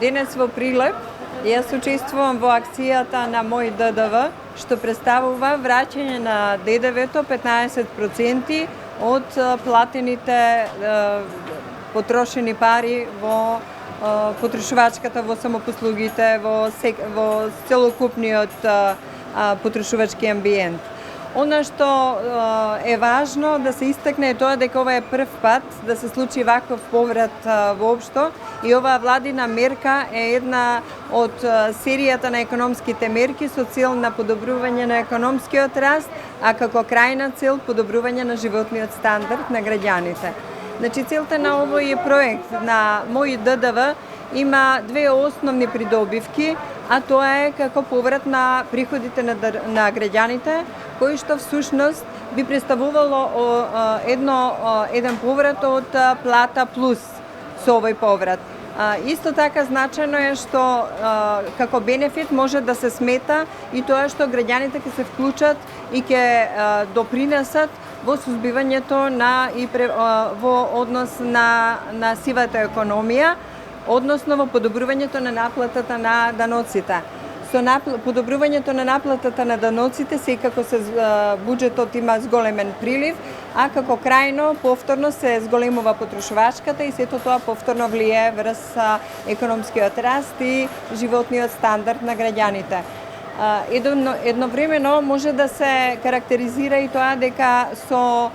Денес во Прилеп јас учествувам во акцијата на Мој ДДВ, што представува враќање на ДДВ-то 15% од платените потрошени пари во потрошувачката, во самопослугите, во целокупниот потрошувачки амбиент. Она што е важно да се истакне е тоа дека ова е прв пат да се случи ваков поврат воопшто и оваа владина мерка е една од серијата на економските мерки со цел на подобрување на економскиот раст, а како крајна цел подобрување на животниот стандард на граѓаните. Значи, целта на овој проект на Мој ДДВ има две основни придобивки, а тоа е како поврат на приходите на граѓаните, кој што всушност би представувало еден поврат од плата плюс со овој поврат. Исто така значајно е што како бенефит може да се смета и тоа што граѓаните ќе се вклучат и ќе допринесат во сузбивањето во однос на сивата економија, односно во подобрувањето на наплатата на даноците. Со подобрувањето на наплатата на даноците секако буџетот има зголемен прилив, а како крајно повторно се зголемува потрошувачката и сето тоа повторно влијае врз економскиот раст и животниот стандард на граѓаните. Едновремено може да се карактеризира и тоа дека со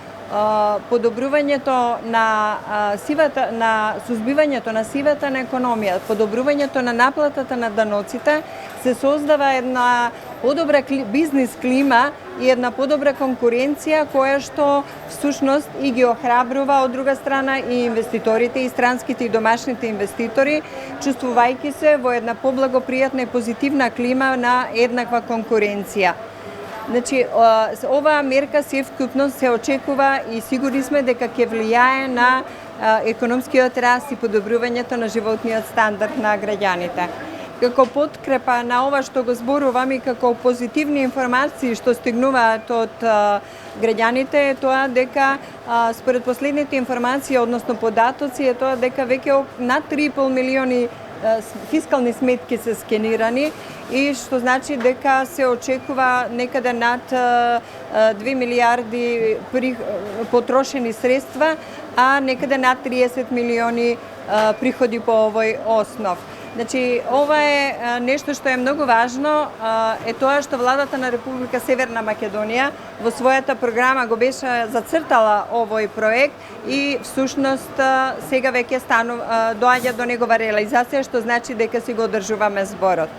подобрувањето на сузбивањето на сивата на економија, подобрувањето на наплатата на даноците, се создава една подобра бизнис клима и една подобра конкуренција која што всушност и ги охрабрува од друга страна и инвеститорите, и странските и домашните инвеститори, чувствувајќи се во една поблагопријатна и позитивна клима на еднаква конкуренција. Значи, оваа мерка севкупно се очекува и сигурни сме дека ќе влијае на економскиот раст и подобрувањето на животниот стандард на граѓаните. Како подкрепа на ова што го зборувам и како позитивни информации што стигнуваат од граѓаните е тоа дека според последните информации, односно податоци, е тоа дека веќе над 3,5 милиони фискални сметки се скенирани и што значи дека се очекува некаде над 2 милиарди потрошени средства, а некаде над 30 милиони приходи по овој основ. Значи, ова е нешто што е многу важно, е тоа што владата на Република Северна Македонија во својата програма го беше зацртала овој проект и всушност сега веќе доаѓа до негова реализација, што значи дека си го одржуваме зборот.